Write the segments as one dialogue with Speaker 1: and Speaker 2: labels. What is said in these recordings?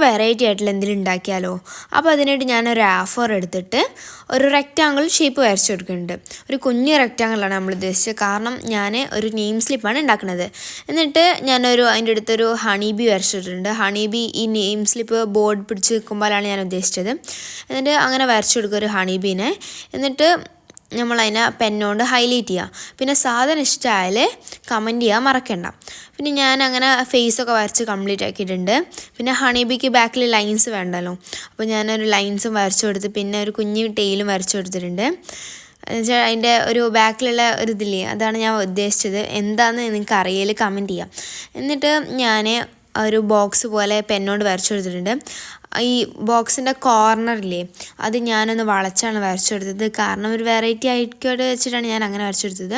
Speaker 1: Variety ആയിട്ടുള്ള എന്തെങ്കിലും ഉണ്ടാക്കിയാലോ. അപ്പോൾ അതിനായിട്ട് ഞാനൊരു A4 എടുത്തിട്ട് ഒരു റെക്റ്റാങ്കിൾ ഷേപ്പ് വരച്ചു കൊടുക്കുന്നുണ്ട്. ഒരു കുഞ്ഞ് റെക്റ്റാങ്കിളാണ് നമ്മൾ ഉദ്ദേശിച്ചത്, കാരണം ഞാൻ ഒരു നെയിം സ്ലിപ്പാണ് ഉണ്ടാക്കുന്നത്. എന്നിട്ട് അതിൻ്റെ അടുത്തൊരു ഹണി ബി വരച്ചിട്ടുണ്ട്. ഹണി ബി ഈ നെയിം സ്ലിപ്പ് ബോർഡ് പിടിച്ച് നിൽക്കുമ്പോഴാണ് ഞാൻ ഉദ്ദേശിച്ചത്. എന്നിട്ട് അങ്ങനെ വരച്ചു കൊടുക്കുക ഒരു ഹണി ബീനെ. എന്നിട്ട് നമ്മളതിനെ പെന്നുകൊണ്ട് ഹൈലൈറ്റ് ചെയ്യുക. പിന്നെ സാധനം ഇഷ്ടമായാൽ കമൻറ്റ് ചെയ്യാൻ മറക്കണ്ട. പിന്നെ ഞാൻ അങ്ങനെ ഫേസൊക്കെ വരച്ച് കംപ്ലീറ്റ് ആക്കിയിട്ടുണ്ട്. പിന്നെ ഹണി ബീക്ക് ബാക്കിൽ ലൈൻസ് വേണ്ടല്ലോ, അപ്പോൾ ഞാനൊരു ലൈൻസും വരച്ചു കൊടുത്ത് പിന്നെ ഒരു കുഞ്ഞ് ടെയിലും വരച്ചു കൊടുത്തിട്ടുണ്ട്. എന്നുവെച്ചാൽ അതിൻ്റെ ഒരു ബാക്കിലുള്ള ഒരു ഇതില്ലേ, അതാണ് ഞാൻ ഉദ്ദേശിച്ചത്. എന്താണെന്ന് നിങ്ങൾക്ക് അറിയൽ കമൻറ്റ് ചെയ്യാം. എന്നിട്ട് ഞാൻ ഒരു ബോക്സ് പോലെ പെന്നോണ്ട് വരച്ചു കൊടുത്തിട്ടുണ്ട്. ഈ ബോക്സിൻ്റെ കോർണറില്ലേ, അത് ഞാനൊന്ന് വളച്ചാണ് വരച്ചു കൊടുത്തത്, കാരണം ഒരു വെറൈറ്റി ആയിക്കോട്ടെ വെച്ചിട്ടാണ് ഞാൻ അങ്ങനെ വരച്ചു കൊടുത്തത്.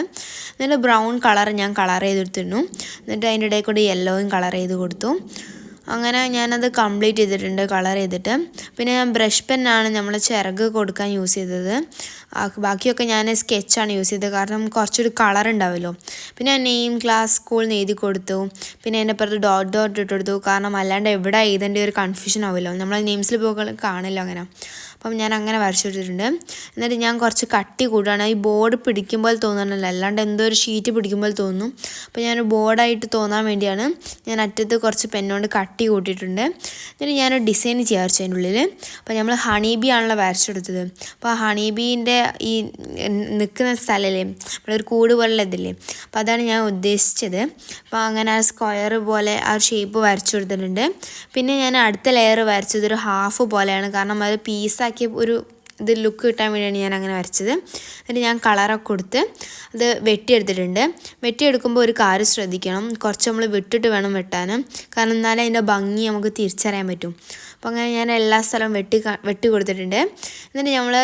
Speaker 1: എന്നിട്ട് ബ്രൗൺ കളർ ഞാൻ കളർ ചെയ്തെടുത്തിരുന്നു. എന്നിട്ട് അതിൻ്റെ ഇടയിൽ കൂടി യെല്ലോയും കളർ ചെയ്ത് കൊടുത്തു. അങ്ങനെ ഞാനത് കംപ്ലീറ്റ് ചെയ്തിട്ടുണ്ട് കളർ ചെയ്തിട്ട്. പിന്നെ ഞാൻ ബ്രഷ് പെന്നാണ് നമ്മൾ ചിറക് കൊടുക്കാൻ യൂസ് ചെയ്തത്. ബാക്കിയൊക്കെ ഞാൻ സ്കെച്ചാണ് യൂസ് ചെയ്തത്, കാരണം കുറച്ചൊരു കളർ ഉണ്ടാവുമല്ലോ. പിന്നെ ഞാൻ നെയിം ക്ലാസ് സ്കൂളിൽ നിന്ന് എഴുതി കൊടുത്തു. പിന്നെ അതിൻ്റെ അപ്പുറത്ത് ഡോട്ട് ഇട്ട് കൊടുത്തു, കാരണം അല്ലാണ്ട് എവിടെ എഴുതേണ്ട ഒരു കൺഫ്യൂഷൻ ആവുമല്ലോ, നമ്മൾ നെയിം സ്ലിപ്പ് കാണില്ല അങ്ങനെ. അപ്പം ഞാൻ അങ്ങനെ വരച്ചു കൊടുത്തിട്ടുണ്ട്. എന്നിട്ട് ഞാൻ കുറച്ച് കട്ടി കൂട്ടുകയാണ്. ഈ ബോർഡ് പിടിക്കുമ്പോൾ തോന്നണമല്ലോ, അല്ലാണ്ട് എന്തോ ഒരു ഷീറ്റ് പിടിക്കുമ്പോൾ തോന്നും. അപ്പോൾ ഞാൻ ബോർഡായിട്ട് തോന്നാൻ വേണ്ടിയാണ് ഞാൻ അറ്റത്ത് കുറച്ച് പെന്നുകൊണ്ട് കട്ടി കൂട്ടിയിട്ടുണ്ട്. എന്നിട്ട് ഞാനൊരു ഡിസൈൻ വിചാരിച്ചു അതിൻ്റെ ഉള്ളിൽ. അപ്പോൾ നമ്മൾ ഹണി ബി ആണല്ലോ വരച്ചു കൊടുത്തത്. അപ്പോൾ ആ ഹണി ബീൻ്റെ ഈ നിൽക്കുന്ന സ്ഥലമല്ലേ, നമ്മളൊരു കൂട് പോലുള്ള ഇതില്ലേ, അപ്പോൾ അതാണ് ഞാൻ ഉദ്ദേശിച്ചത്. അപ്പോൾ അങ്ങനെ ആ സ്ക്വയർ പോലെ ആ ഷേപ്പ് വരച്ചു കൊടുത്തിട്ടുണ്ട്. പിന്നെ ഞാൻ അടുത്ത ലെയർ വരച്ചത് ഒരു ഹാഫ് പോലെയാണ്, കാരണം അത് പീസാക്കി ഒരു ഇത് ലുക്ക് കിട്ടാൻ വേണ്ടിയാണ് ഞാൻ അങ്ങനെ വരച്ചത്. എന്നിട്ട് ഞാൻ കളറൊക്കെ കൊടുത്ത് അത് വെട്ടിയെടുത്തിട്ടുണ്ട്. വെട്ടിയെടുക്കുമ്പോൾ ഒരു കാര്യം ശ്രദ്ധിക്കണം, കുറച്ച് നമ്മൾ വിട്ടിട്ട് വേണം വെട്ടാൻ, കാരണം എന്നാലേ അതിൻ്റെ ഭംഗി നമുക്ക് തിരിച്ചറിയാൻ പറ്റും. അപ്പോൾ അങ്ങനെ ഞാൻ എല്ലാ സ്ഥലവും വെട്ടി കൊടുത്തിട്ടുണ്ട്. എന്നിട്ട് നമ്മൾ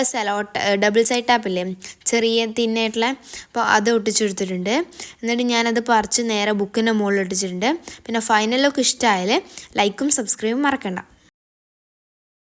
Speaker 1: ഡബിൾ സൈഡ് ടാപ്പില്ലേ, ചെറിയ തിന്നായിട്ടുള്ള, അപ്പോൾ അത് ഒട്ടിച്ചെടുത്തിട്ടുണ്ട്. എന്നിട്ട് ഞാനത് പറിച്ച് നേരെ ബുക്കിൻ്റെ മുകളിൽ ഒട്ടിച്ചിട്ടുണ്ട്. പിന്നെ ഫൈനൽ ലുക്ക് ഇഷ്ടമായാൽ ലൈക്കും സബ്സ്ക്രൈബും മറക്കണ്ട.